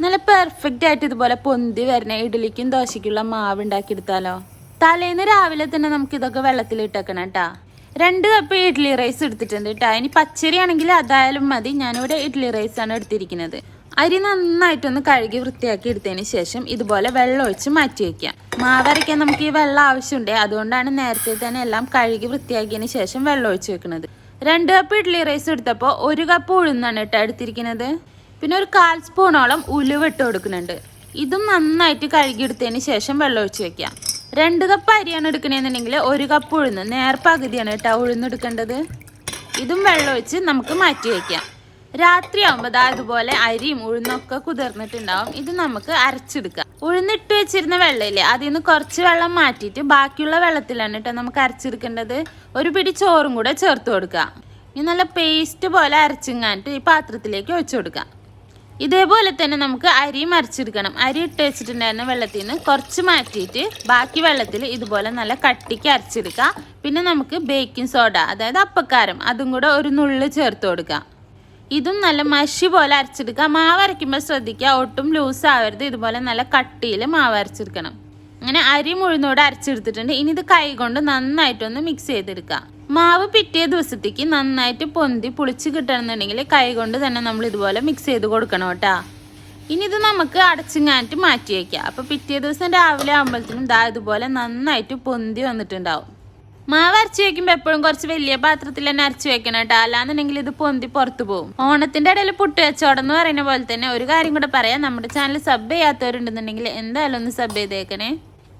നല്ല പെർഫെക്റ്റ് ആയിട്ട് ഇതുപോലെ പൊന്തി വരുന്ന ഇഡ്ഡലിക്കും ദോശയ്ക്കുള്ള മാവ് ഉണ്ടാക്കിയെടുത്താലോ. തലേന്ന് രാവിലെ തന്നെ നമുക്ക് ഇതൊക്കെ വെള്ളത്തിലിട്ടേക്കണം കേട്ടാ. 2 കപ്പ് ഇഡ്ഡലി റൈസ് എടുത്തിട്ടുണ്ട് കേട്ടാ. ഇനി പച്ചരി ആണെങ്കിൽ അതായാലും മതി. ഞാനിവിടെ ഇഡ്ഡലി റൈസാണ് എടുത്തിരിക്കുന്നത്. അരി നന്നായിട്ടൊന്ന് കഴുകി വൃത്തിയാക്കി എടുത്തതിന് ശേഷം ഇതുപോലെ വെള്ളം ഒഴിച്ച് മാറ്റി വയ്ക്കാം. മാവരയ്ക്കാൻ നമുക്ക് ഈ വെള്ളം ആവശ്യമുണ്ട്. അതുകൊണ്ടാണ് നേരത്തെ തന്നെ എല്ലാം കഴുകി വൃത്തിയാക്കിയതിന് ശേഷം വെള്ളം ഒഴിച്ച് വെക്കുന്നത്. 2 കപ്പ് ഇഡ്ഡലി റൈസ് എടുത്തപ്പോൾ 1 കപ്പ് ഉഴുന്നാണ് കേട്ടോ എടുത്തിരിക്കുന്നത്. പിന്നെ ഒരു 1/4 സ്പൂണോളം ഉലുവ ഇട്ട് കൊടുക്കുന്നുണ്ട്. ഇതും നന്നായിട്ട് കഴുകിയെടുത്തതിന് ശേഷം വെള്ളം ഒഴിച്ച് വെക്കാം. 2 കപ്പ് അരിയാണ് എടുക്കണമെന്നുണ്ടെങ്കിൽ 1 കപ്പ് ഉഴുന്ന് നേർപ്പകുതിയാണ് കേട്ടോ ഉഴുന്നെടുക്കേണ്ടത്. ഇതും വെള്ളം ഒഴിച്ച് നമുക്ക് മാറ്റി വയ്ക്കാം. രാത്രി ആകുമ്പോൾ ഇതുപോലെ അരിയും ഉഴുന്നൊക്കെ കുതിർന്നിട്ടുണ്ടാവും. ഇത് നമുക്ക് അരച്ചെടുക്കാം. ഉഴുന്നിട്ട് വെച്ചിരുന്ന വെള്ളമില്ലേ, അതിൽ നിന്ന് കുറച്ച് വെള്ളം മാറ്റിയിട്ട് ബാക്കിയുള്ള വെള്ളത്തിലാണ് കേട്ടോ നമുക്ക് അരച്ചെടുക്കേണ്ടത്. ഒരു പിടി ചോറും കൂടെ ചേർത്ത് കൊടുക്കുക. ഇനി നല്ല പേസ്റ്റ് പോലെ അരച്ചിങ്ങാനിട്ട് ഈ പാത്രത്തിലേക്ക് ഒഴിച്ചു കൊടുക്കാം. ഇതേപോലെ തന്നെ നമുക്ക് അരിയും അരച്ചെടുക്കണം. അരി ഇട്ട് വെച്ചിട്ടുണ്ടായിരുന്ന വെള്ളത്തിൽ നിന്ന് കുറച്ച് മാറ്റിയിട്ട് ബാക്കി വെള്ളത്തിൽ ഇതുപോലെ നല്ല കട്ടിക്ക് അരച്ചെടുക്കാം. പിന്നെ നമുക്ക് ബേക്കിംഗ് സോഡ, അതായത് അപ്പക്കാരം, അതും കൂടെ ഒരു നുള്ള് ചേർത്ത് കൊടുക്കാം. ഇതും നല്ല മഷി പോലെ അരച്ചെടുക്കുക. മാവ് അരയ്ക്കുമ്പോൾ ശ്രദ്ധിക്കുക, ഒട്ടും ലൂസ് ആവരുത്. ഇതുപോലെ നല്ല കട്ടിയിൽ മാവ് അരച്ചെടുക്കണം. അങ്ങനെ അരി മുഴുന്നോടെ അരച്ചെടുത്തിട്ടുണ്ട്. ഇനി ഇത് കൈ കൊണ്ട് നന്നായിട്ടൊന്ന് മിക്സ് ചെയ്തെടുക്കാം. മാവ് പിറ്റേ ദിവസത്തേക്ക് നന്നായിട്ട് പൊന്തി പുളിച്ച് കിട്ടണമെന്നുണ്ടെങ്കിൽ കൈ കൊണ്ട് തന്നെ നമ്മൾ ഇതുപോലെ മിക്സ് ചെയ്ത് കൊടുക്കണം കേട്ടോ. ഇനി ഇത് നമുക്ക് അടച്ചിങ്ങാനിട്ട് മാറ്റി വയ്ക്കാം. അപ്പോൾ പിറ്റേ ദിവസം രാവിലെ ആകുമ്പോഴത്തേനും ഇതുപോലെ നന്നായിട്ട് പൊന്തി വന്നിട്ടുണ്ടാവും. മാവ് അരച്ച് വയ്ക്കുമ്പോൾ എപ്പോഴും കുറച്ച് വലിയ പാത്രത്തിൽ തന്നെ അരച്ച് വെക്കണം കേട്ടോ. അല്ലാന്നുണ്ടെങ്കിൽ ഇത് പൊന്തി പുറത്തു പോകും. ഓണത്തിന്റെ ഇടയിൽ പുട്ട് കച്ചവടം എന്ന് പറയുന്ന പോലെ തന്നെ ഒരു കാര്യം കൂടെ പറയാം. നമ്മുടെ ചാനൽ സബ് ചെയ്യാത്തവരുണ്ടെന്നുണ്ടെങ്കിൽ എന്തായാലും ഒന്ന് സബ് ചെയ്തേക്കണേ.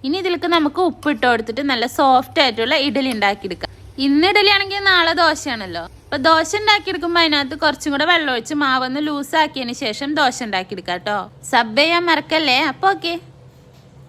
ഇനി ഇതിലേക്ക് നമുക്ക് ഉപ്പിട്ട് കൊടുത്തിട്ട് നല്ല സോഫ്റ്റ് ആയിട്ടുള്ള ഇഡലി ഉണ്ടാക്കിയെടുക്കാം. ഇന്ന് ഇഡലി ആണെങ്കിൽ നാളെ ദോശയാണല്ലോ. അപ്പൊ ദോശ ഉണ്ടാക്കിയെടുക്കുമ്പോൾ അതിനകത്ത് കുറച്ചും കൂടെ വെള്ളം ഒഴിച്ച് മാവൊന്ന് ലൂസാക്കിയതിന് ശേഷം ദോശ ഉണ്ടാക്കിയെടുക്കാം കേട്ടോ. സബ് ചെയ്യാൻ മറക്കല്ലേ. അപ്പൊ ഓക്കെ.